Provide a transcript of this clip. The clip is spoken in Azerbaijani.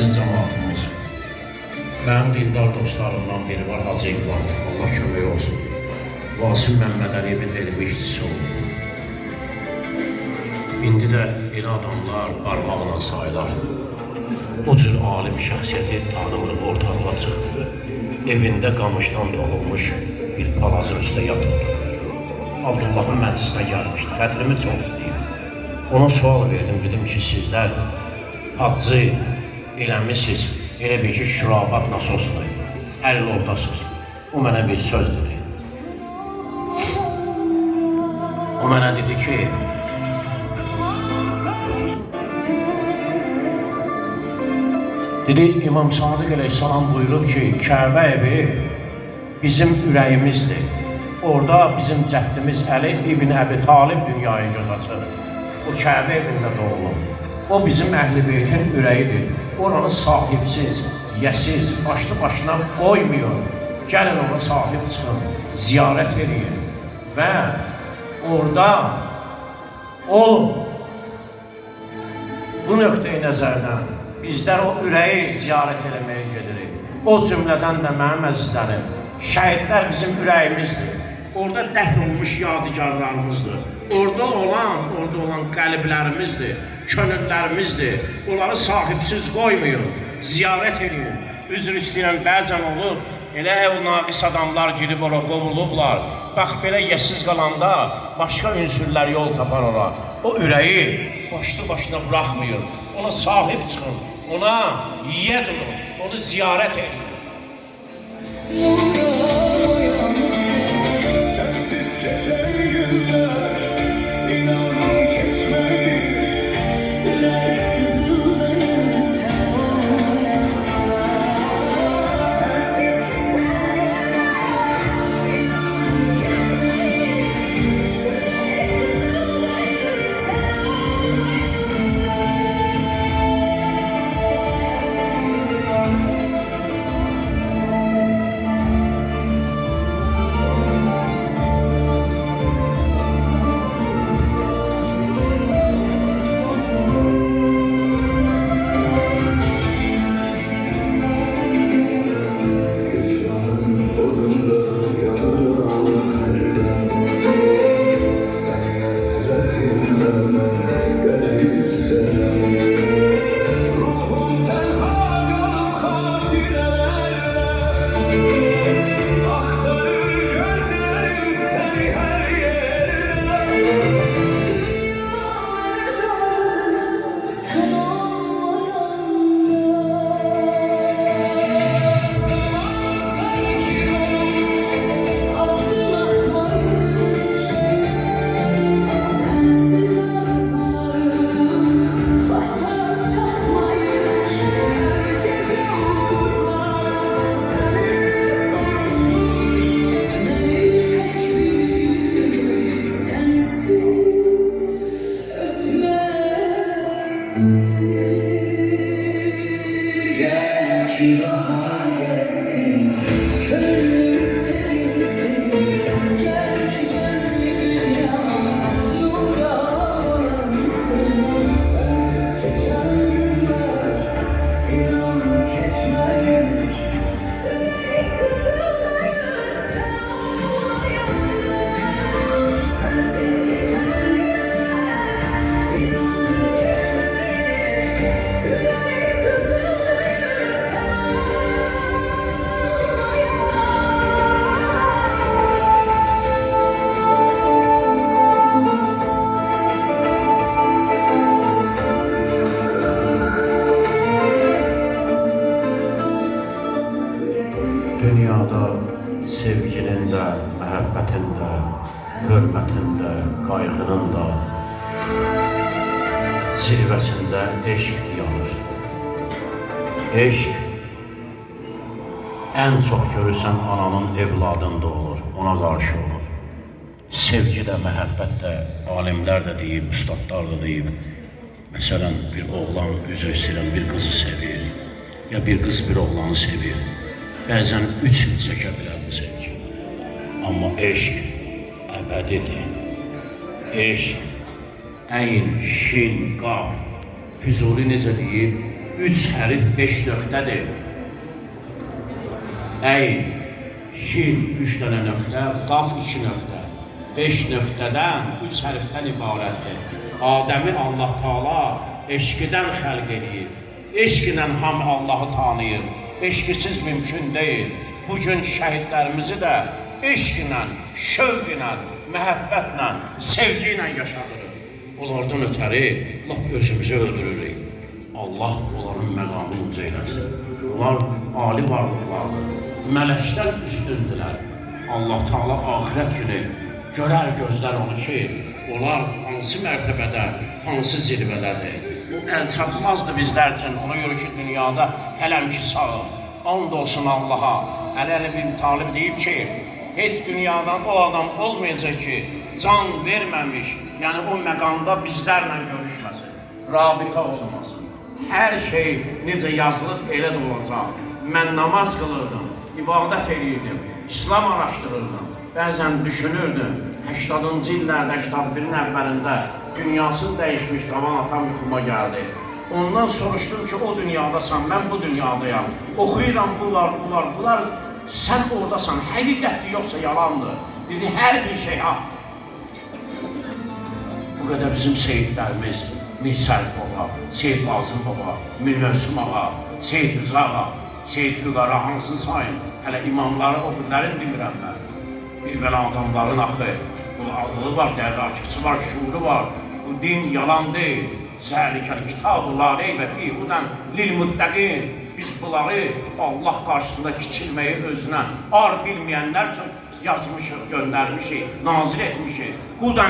əziz cəmaatımız, mənim dindar dostlarımdan biri var, Hacı İqbal, Allah kömək olsun. Vasif Məmməd Əliyevin elmi işçisi oldu. İndi də elə adamlar parmağına sayılar. O cür alim şəxsiyyəti tanımırıq, ortalığa çıxdı. Evində qamışdan toxulmuş bir palazın üstə yatırdı. Abdullahın məclisinə gəlmişdi, xətrimi çox istəyir. Ona sual verdim, dedim ki, sizlər hacı eləmişsiniz, elə bir ki, şürabat nasosdur, əlil oldasınız. O mənə bir söz dedi. O mənə dedi ki, İmam Sadiq əleyhissalam buyurub ki, Kəbə evi bizim ürəyimizdir. Orada bizim cəddimiz Əli İbn Əbi Talib dünyaya göz açır. O Kəbə evində doğulur. O bizim Əhl-i Beytin ürəyidir. Oranı sahibsiz, yəsiz, başlı başına qoymuyor. Gəlin ona sahib çıxın, ziyarət edin və orada olun. Bu nöqteyi nəzərdən bizlər o ürəyi ziyarət eləməyə gedirik. O cümlədən də mənim əzizlərim, şəhidlər bizim ürəyimizdir. Orada dəfn olmuş yadigarlarımızdır. Orada olan qəlblərimizdir, könüllərimizdir. Onları sahibsiz qoymuyor, ziyarət edin. Üzr istəyirəm, bəzən olur, elə ev naqis adamlar girib ora qovulublar. Bax, belə yəsiz qalanda başqa ünsürlər yol tapar ora. O ürəyi başlı başına bıraxmıyor. Ona sahib çıxın, ona yiyə durun, onu ziyarət edin. Sensiz geçen günler, inanın geçmedi. Güler sızıldayır sen. Sensiz geçen günler, inanın geçmedi. Güler sızıldayır sen. Gel ki bahar gelsin, gönlüm sevinsin. Gel ki gönlüm nura boyansın. Sensiz geçen günler, inan geçmedi. Ürek sızıldayır sen olmayanda. Sensiz geçen günler, inan geçmedi. Ürek sızıldayır sen Dünyada sevginin də, məhəbbətin də, hörmətin də, qayğının da zirvəsində eşq dayanır. Eşq ən çox görürsən ananın evladında olur, ona qarşı olur. Sevgi də, məhəbbət də, alimlər də deyib, ustadlar da deyib. Məsələn, bir oğlan, üzr istəyirəm, bir qızı sevir, ya bir qız bir oğlanı sevir. Bəzən 3 il çəkə bilər bu sevgi. Amma eşq əbədidir. Eşq, əyn, şin, qaf. Füzuli necə deyib? 3 hərf 5 nöqtədir. Əyn, şin 3 dənə nöqtə, qaf 2 nöqtə. 5 nöqtədən 3 hərfdən ibarətdir. Adəmi Allah Taala eşqidən xəlq edir. Eşqlə hamı Allahı tanıyır. Eşqisiz mümkün deyil. Bugün şəhidlərimizi də eşqlə, şövqlə, məhəbbətlə, sevgi ilə yaşadırıq. Onlardan ötəri lap özümüzü öldürürük. Allah onların məqamını uca eləsin. Onlar ali varlıqlardır. Mələkdən üstündülər. Allah Taala axirət günü görər gözlər onu ki, onlar hansı mərtəbədə, hansı zirvədədir. Bu əl çatmazdı bizlər üçün. Ona görə ki, dünyada hələm ki sağım. And olsun Allaha. Əli bin Talib deyib ki, heç dünyadan o adam olmayacaq ki, can verməmiş, yəni o məqamda bizlərlə görüşməsin, rabitə olmasın. Hər şey necə yazılıb, elə də olacaq. Mən namaz qılırdım, ibadət edirdim, İslam araşdırırdım. Bəzən düşünürdüm, 80-cı illərdə, 81-in əvvəlində dünyası dəyişmiş cavan atam yuxuma gəldi. Ondan soruşdum ki, o dünyadasan, mən bu dünyadayam. Oxuyuram, bunlar, sən oradasan, həqiqətdir, yoxsa yalandır. Dedi, hər bir şey haqq. Bu qədər bizim seyidlərimiz, Mir Sərif Baba, Seyid Lazım Baba, Mir Mövsüm Ağa, Seyid Rıza Ağa, Seyid Füqara, hansı sayın, hələ imamları o günlərin bilmirəm mən. Bir belə adamların axı, bu ağlı var, dərrakçısı var, şuuru var. Bu din yalan deyil. Zəlikəl kitab-ı la reybə fîh hudən lil muttəqin. Biz bunları Allah qarşısında kiçilməyi özünə ar bilməyənlər üçün yazmışıq, göndərmişik, nazil etmişik. Hudən